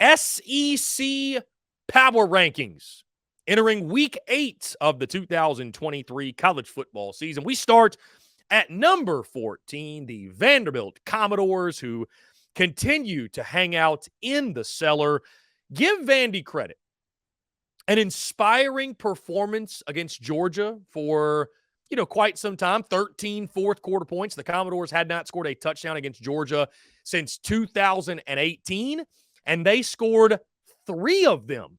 SEC Power Rankings entering week 8 of the 2023 college football season. We start at number 14, the Vanderbilt Commodores, who continue to hang out in the cellar. Give Vandy credit. An inspiring performance against Georgia for, quite some time. 13 fourth quarter points. The Commodores had not scored a touchdown against Georgia since 2018, and they scored 3 of them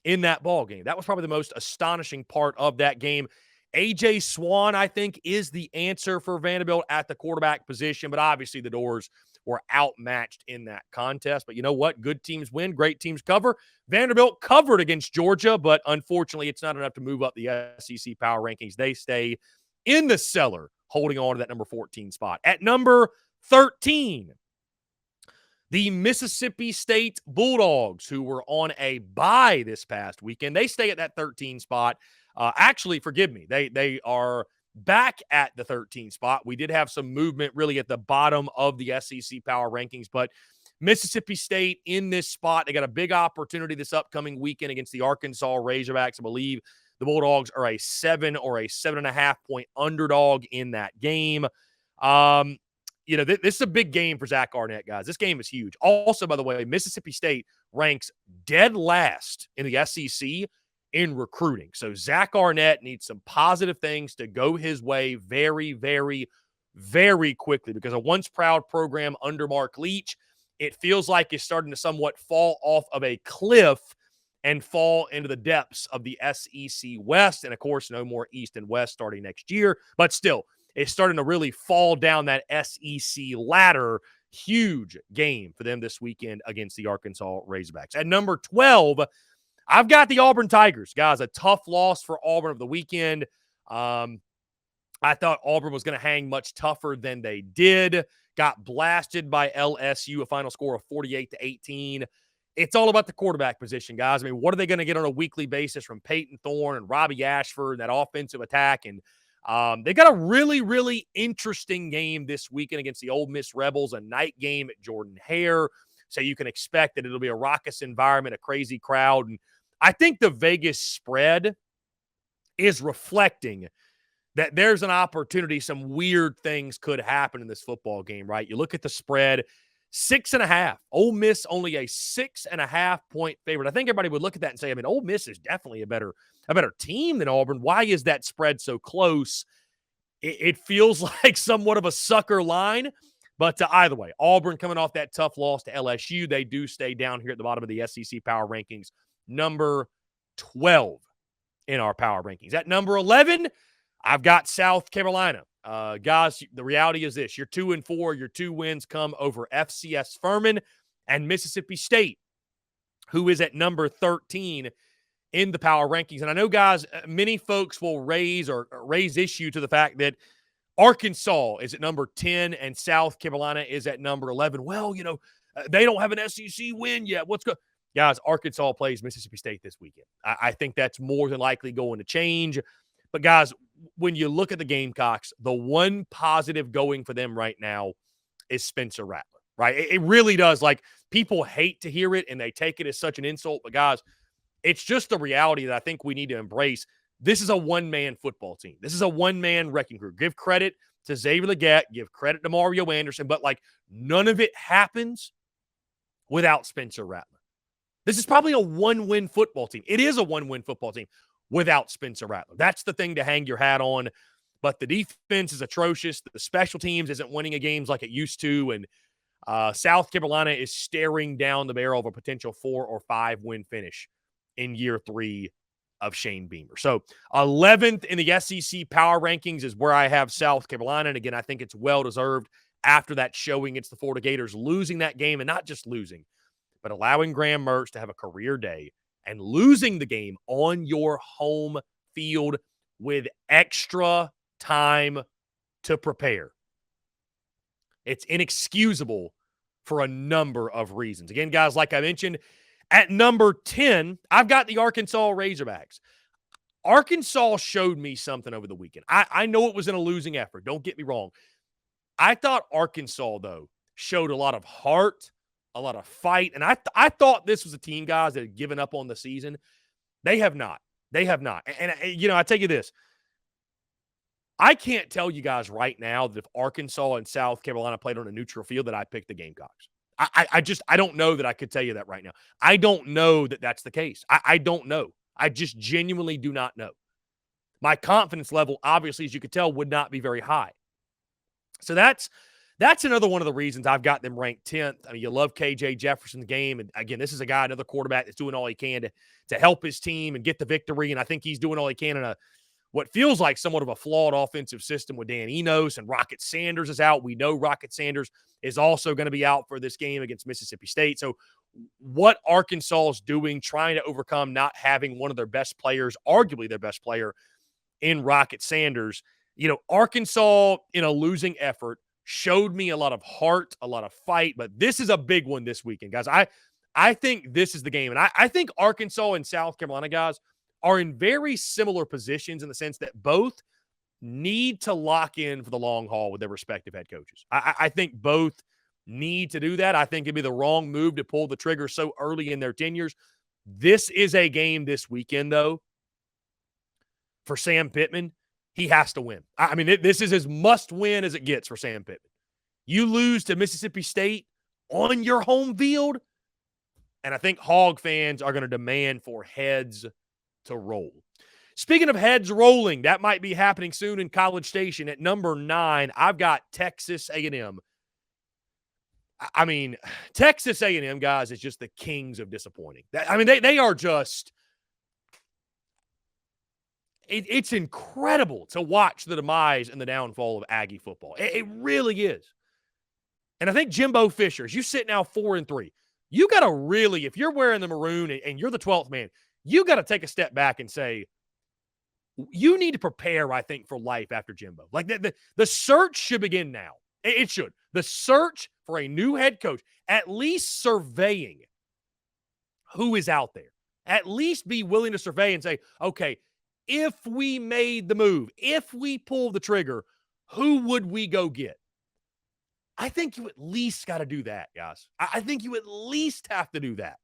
in that ball game. That was probably the most astonishing part of that game. A.J. Swan, I think, is the answer for Vanderbilt at the quarterback position, but obviously the Doors were outmatched in that contest. But you know what? Good teams win, great teams cover. Vanderbilt covered against Georgia, but unfortunately it's not enough to move up the SEC power rankings. They stay in the cellar, holding on to that number 14 spot. At number 13, the Mississippi State Bulldogs, who were on a bye this past weekend. They stay at that 13 spot. Actually, forgive me, they are back at the 13 spot. We did have some movement really at the bottom of the SEC power rankings, but Mississippi State in this spot. They got a big opportunity this upcoming weekend against the Arkansas Razorbacks. I believe the Bulldogs are a 7 or a 7.5 point underdog in that game. This is a big game for Zach Arnett, guys. This game is huge. Also, by the way, Mississippi State ranks dead last in the SEC in recruiting. So Zach Arnett needs some positive things to go his way very, very, very quickly, because a once proud program under Mark Leach, it feels like it's starting to somewhat fall off of a cliff and fall into the depths of the SEC West. And of course, no more East and West starting next year, but still, it's starting to really fall down that SEC ladder. Huge game for them this weekend against the Arkansas Razorbacks. At number 12, I've got the Auburn Tigers. Guys, a tough loss for Auburn of the weekend. I thought Auburn was going to hang much tougher than they did. Got blasted by LSU, a final score of 48-18. It's all about the quarterback position, guys. I mean, what are they going to get on a weekly basis from Peyton Thorne and Robbie Ashford, that offensive attack? And they got a really, really interesting game this weekend against the Ole Miss Rebels, a night game at Jordan-Hare. So you can expect that it'll be a raucous environment, a crazy crowd. And I think the Vegas spread is reflecting that there's an opportunity, some weird things could happen in this football game, right? You look at the spread, 6.5. Ole Miss only a 6.5 point favorite. I think everybody would look at that and say, I mean, Ole Miss is definitely a better team than Auburn. Why is that spread so close? It feels like somewhat of a sucker line. But either way, Auburn coming off that tough loss to LSU, they do stay down here at the bottom of the SEC power rankings, number 12 in our power rankings. At number 11, I've got South Carolina. Guys, the reality is this. You're 2-4. Your 2 wins come over FCS Furman and Mississippi State, who is at number 13 in the power rankings. And I know, guys, many folks will raise issue to the fact that Arkansas is at number 10 and South Carolina is at number 11. Well, they don't have an SEC win yet. What's good? Guys, Arkansas plays Mississippi State this weekend. I think that's more than likely going to change. But, guys, when you look at the Gamecocks, the one positive going for them right now is Spencer Rattler, right? It really does. Like, people hate to hear it, and they take it as such an insult. But, guys, it's just the reality that I think we need to embrace. This is a one-man football team. This is a one-man wrecking crew. Give credit to Xavier Legette. Give credit to Mario Anderson. But, none of it happens without Spencer Rattler. This is probably a one-win football team. It is a one-win football team without Spencer Rattler. That's the thing to hang your hat on. But the defense is atrocious. The special teams isn't winning a games like it used to. And South Carolina is staring down the barrel of a potential 4 or 5 win finish in year 3 of Shane Beamer. So 11th in the SEC power rankings is where I have South Carolina. And again, I think it's well-deserved after that showing against the Florida Gators, losing that game, and not just losing, but allowing Graham Mertz to have a career day and losing the game on your home field with extra time to prepare. It's inexcusable for a number of reasons. Again, guys, like I mentioned, at number 10, I've got the Arkansas Razorbacks. Arkansas showed me something over the weekend. I know it was in a losing effort. Don't get me wrong. I thought Arkansas, though, showed a lot of heart, a lot of fight. And I thought this was a team, guys, that had given up on the season. They have not. They have not. And I tell you this. I can't tell you guys right now that if Arkansas and South Carolina played on a neutral field that I picked the Gamecocks. I don't know that I could tell you that right now. I don't know that that's the case. I don't know. I just genuinely do not know. My confidence level, obviously, as you could tell, would not be very high. So that's another one of the reasons I've got them ranked 10th. I mean, you love KJ Jefferson's game. And again, this is a guy, another quarterback that's doing all he can to help his team and get the victory. And I think he's doing all he can in what feels like somewhat of a flawed offensive system with Dan Enos, and Rocket Sanders is out. We know Rocket Sanders is also going to be out for this game against Mississippi State. So what Arkansas is doing, trying to overcome not having one of their best players, arguably their best player in Rocket Sanders. Arkansas in a losing effort showed me a lot of heart, a lot of fight, but this is a big one this weekend, guys. I think this is the game. And I think Arkansas and South Carolina, guys, are in very similar positions in the sense that both need to lock in for the long haul with their respective head coaches. I think both need to do that. I think it'd be the wrong move to pull the trigger so early in their tenures. This is a game this weekend, though, for Sam Pittman. He has to win. I mean, this is as must-win as it gets for Sam Pittman. You lose to Mississippi State on your home field, and I think Hog fans are going to demand for heads to roll. Speaking of heads rolling, that might be happening soon in College Station. At number 9, I've got Texas A&M. I mean, Texas A&M, guys, is just the kings of disappointing. They are just – it's incredible to watch the demise and the downfall of Aggie football. It really is. And I think Jimbo Fisher, as you sit now 4-3, you got to really – if you're wearing the maroon and you're the 12th man – you got to take a step back and say, you need to prepare, I think, for life after Jimbo. Like the search should begin now. It should. The search for a new head coach, at least surveying who is out there. At least be willing to survey and say, okay, if we made the move, if we pull the trigger, who would we go get? I think you at least got to do that, guys. I think you at least have to do that.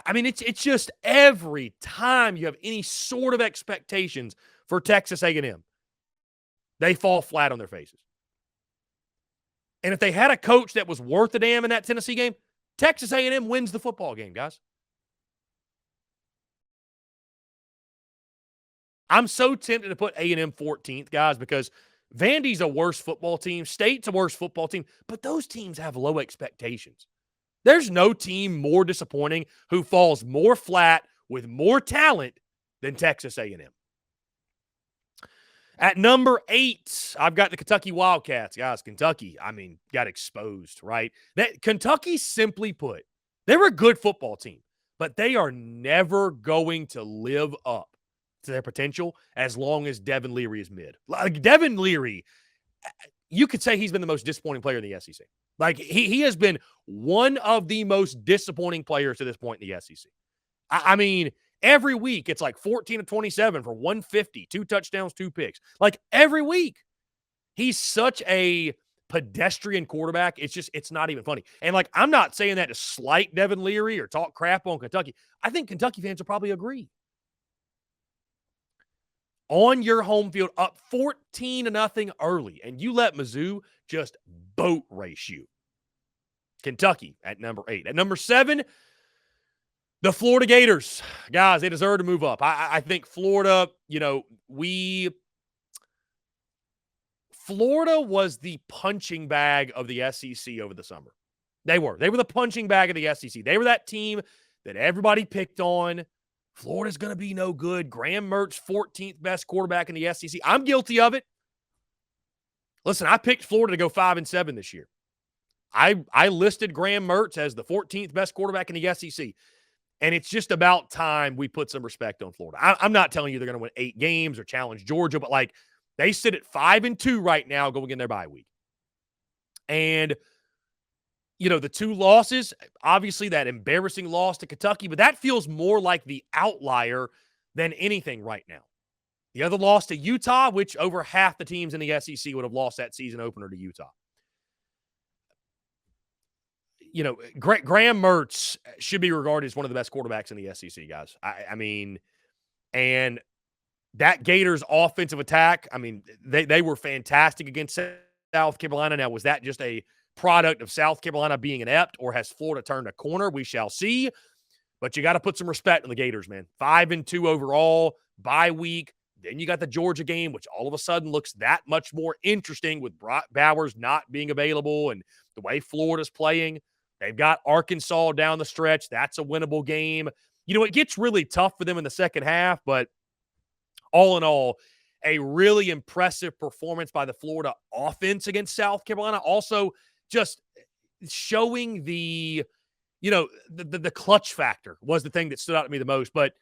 I mean, it's just every time you have any sort of expectations for Texas A&M, they fall flat on their faces. And if they had a coach that was worth a damn in that Tennessee game, Texas A&M wins the football game, guys. I'm so tempted to put A&M 14th, guys, because Vandy's a worse football team, State's a worse football team, but those teams have low expectations. There's no team more disappointing who falls more flat with more talent than Texas A&M. At number 8, I've got the Kentucky Wildcats. Guys, Kentucky, got exposed, right? Kentucky, simply put, they're a good football team, but they are never going to live up to their potential as long as Devin Leary is mid. Like Devin Leary, you could say he's been the most disappointing player in the SEC. Like, he has been one of the most disappointing players to this point in the SEC. I mean, every week it's like 14 of 27 for 150, 2 touchdowns, 2 picks. Like, every week. He's such a pedestrian quarterback. It's not even funny. And, like, I'm not saying that to slight Devin Leary or talk crap on Kentucky. I think Kentucky fans will probably agree. On your home field, up 14-0 early, and you let Mizzou just boat race you. Kentucky at number 8. At number 7, the Florida Gators. Guys, they deserve to move up. I think Florida, Florida was the punching bag of the SEC over the summer. They were. They were the punching bag of the SEC. They were that team that everybody picked on. Florida's going to be no good. Graham Mertz, 14th best quarterback in the SEC. I'm guilty of it. Listen, I picked Florida to go 5-7 this year. I listed Graham Mertz as the 14th best quarterback in the SEC. And it's just about time we put some respect on Florida. I'm not telling you they're going to win 8 games or challenge Georgia, but like they sit at 5-2 right now going in their bye week. And the 2 losses, obviously that embarrassing loss to Kentucky, but that feels more like the outlier than anything right now. The other loss to Utah, which over half the teams in the SEC would have lost that season opener to Utah. Graham Mertz should be regarded as one of the best quarterbacks in the SEC, guys. I mean, and that Gators offensive attack, I mean, they were fantastic against South Carolina. Now, was that just a product of South Carolina being inept, or has Florida turned a corner? We shall see. But you got to put some respect on the Gators, man. 5-2 overall, bye week. Then you got the Georgia game, which all of a sudden looks that much more interesting with Brock Bowers not being available and the way Florida's playing. They've got Arkansas down the stretch. That's a winnable game. It gets really tough for them in the second half, but all in all, a really impressive performance by the Florida offense against South Carolina. Also, just showing the clutch factor was the thing that stood out to me the most. But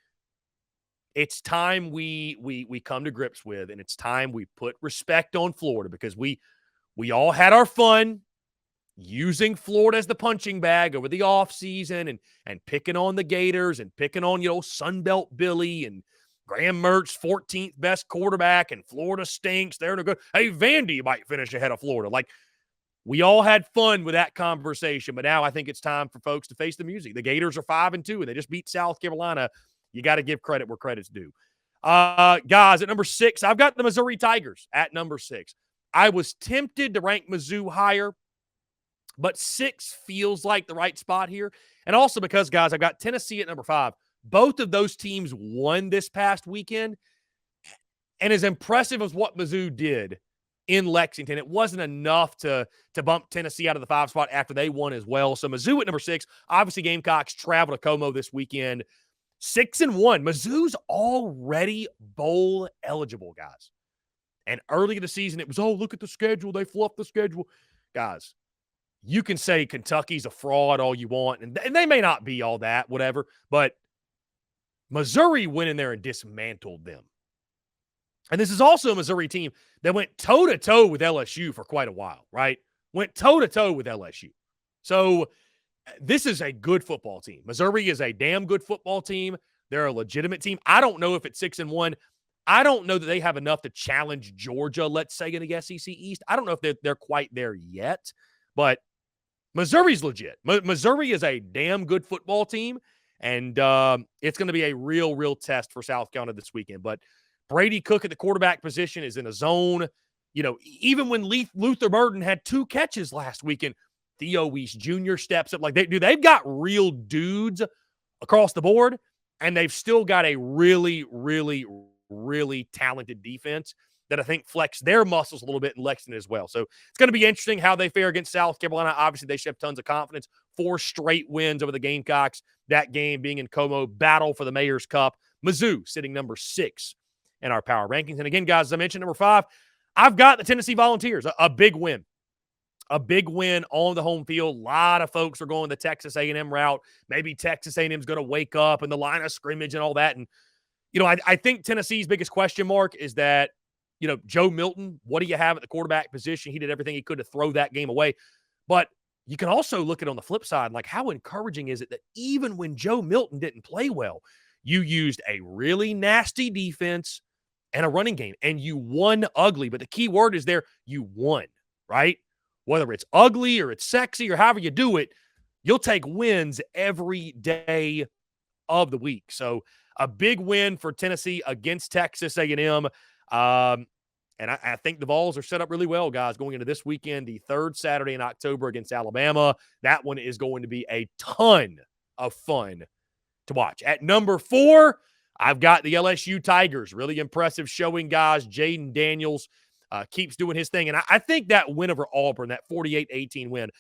it's time we come to grips with, and it's time we put respect on Florida, because we all had our fun using Florida as the punching bag over the offseason and picking on the Gators and picking on, Sunbelt Billy and Graham Mertz, 14th best quarterback, and Florida stinks. They're no good. Hey, Vandy might finish ahead of Florida. Like, we all had fun with that conversation, but now I think it's time for folks to face the music. The Gators are 5-2, and they just beat South Carolina. You got to give credit where credit's due. Guys, at number 6, I've got the Missouri Tigers at number 6. I was tempted to rank Mizzou higher, but 6 feels like the right spot here. And also because, guys, I've got Tennessee at number 5. Both of those teams won this past weekend. And as impressive as what Mizzou did in Lexington, it wasn't enough to bump Tennessee out of the 5 spot after they won as well. So Mizzou at number 6. Obviously, Gamecocks travel to Como this weekend. 6-1. Mizzou's already bowl eligible, guys. And early in the season, it was, look at the schedule. They fluffed the schedule. Guys, you can say Kentucky's a fraud all you want, and they may not be all that, whatever, but Missouri went in there and dismantled them. And this is also a Missouri team that went toe-to-toe with LSU for quite a while, right? Went toe-to-toe with LSU. So this is a good football team. Missouri is a damn good football team. They're a legitimate team. I don't know if at 6-1, I don't know that they have enough to challenge Georgia, let's say, in the SEC East. I don't know if they're quite there yet, but Missouri's legit. Missouri is a damn good football team, and it's going to be a real test for South Carolina this weekend. But Brady Cook at the quarterback position is in a zone. Even when Luther Burden had 2 catches last weekend, Theo Weiss Jr. steps up. Like, they've got real dudes across the board, and they've still got a really talented defense that I think flex their muscles a little bit in Lexington as well. So it's going to be interesting how they fare against South Carolina. Obviously, they should have tons of confidence. 4 straight wins over the Gamecocks. That game being in Como, battle for the Mayor's Cup. Mizzou sitting number 6 in our power rankings. And again, guys, as I mentioned, number 5, I've got the Tennessee Volunteers. A big win. A big win on the home field. A lot of folks are going the Texas A&M route. Maybe Texas A&M is going to wake up in the line of scrimmage and all that. And, I think Tennessee's biggest question mark is that, Joe Milton, what do you have at the quarterback position? He did everything he could to throw that game away. But you can also look at it on the flip side, like, how encouraging is it that even when Joe Milton didn't play well, you used a really nasty defense and a running game, and you won ugly. But the key word is there, you won, right? Whether it's ugly or it's sexy or however you do it, you'll take wins every day of the week. So a big win for Tennessee against Texas A&M. And I think the Vols are set up really well, guys, going into this weekend, the 3rd Saturday in October against Alabama. That one is going to be a ton of fun to watch. At number 4, I've got the LSU Tigers. Really impressive showing, guys. Jaden Daniels keeps doing his thing. And I think that win over Auburn, that 48-18 win,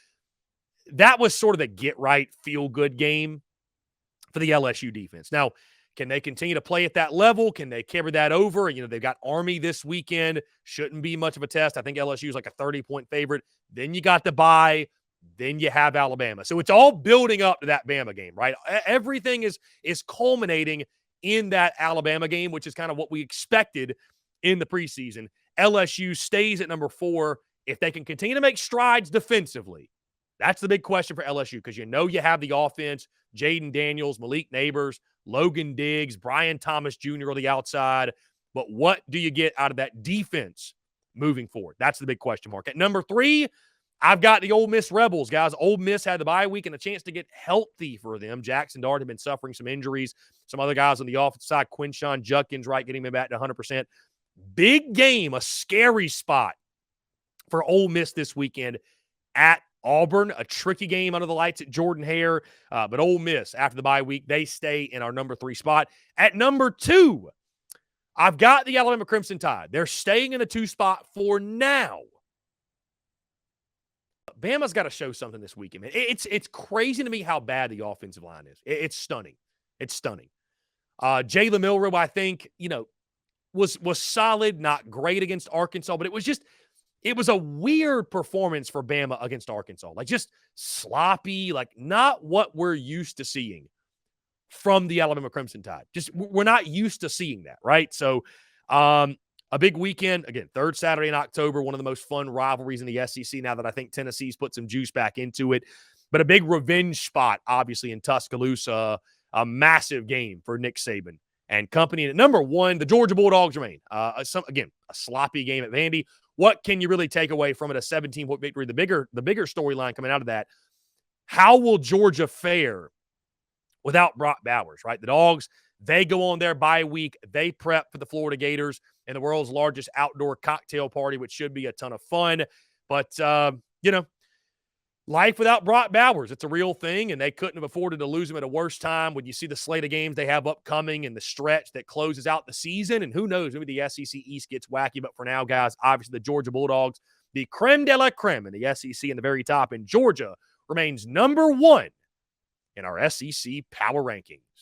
that was sort of the get-right, feel-good game for the LSU defense. Now, can they continue to play at that level? Can they carry that over? They've got Army this weekend. Shouldn't be much of a test. I think LSU is like a 30-point favorite. Then you got the bye. Then you have Alabama. So it's all building up to that Bama game, right? Everything is culminating in that Alabama game, which is kind of what we expected in the preseason. LSU stays at number 4. If they can continue to make strides defensively, that's the big question for LSU, because you have the offense, Jaden Daniels, Malik Neighbors, Logan Diggs, Brian Thomas Jr. on the outside. But what do you get out of that defense moving forward? That's the big question mark. At number 3, I've got the Ole Miss Rebels, guys. Ole Miss had the bye week and a chance to get healthy for them. Jackson Dart had been suffering some injuries. Some other guys on the offensive side, Quinshawn Judkins, right, getting him back to 100%. Big game, a scary spot for Ole Miss this weekend at Auburn, a tricky game under the lights at Jordan-Hare. But Ole Miss, after the bye week, they stay in our number 3 spot. At number 2, I've got the Alabama Crimson Tide. They're staying in the 2 spot for now. Bama's got to show something this weekend, man. It's crazy to me how bad the offensive line is. It's stunning. It's stunning. Jalen Milroe, I think, was solid, not great against Arkansas, but it was a weird performance for Bama against Arkansas. Like, just sloppy, like not what we're used to seeing from the Alabama Crimson Tide. Just, we're not used to seeing that, right? So, a big weekend, again, 3rd Saturday in October, one of the most fun rivalries in the SEC now that I think Tennessee's put some juice back into it. But a big revenge spot, obviously, in Tuscaloosa, a massive game for Nick Saban and company. And at number 1, the Georgia Bulldogs remain. Again, a sloppy game at Vandy. What can you really take away from it? A 17-point victory. The bigger storyline coming out of that, how will Georgia fare without Brock Bowers, right? The Dogs, they go on their bye week. They prep for the Florida Gators and the world's largest outdoor cocktail party, which should be a ton of fun. But, life without Brock Bowers, it's a real thing, and they couldn't have afforded to lose him at a worse time when you see the slate of games they have upcoming and the stretch that closes out the season. And who knows, maybe the SEC East gets wacky. But for now, guys, obviously the Georgia Bulldogs, the creme de la creme in the SEC in the very top, and Georgia remains number 1 in our SEC power rankings.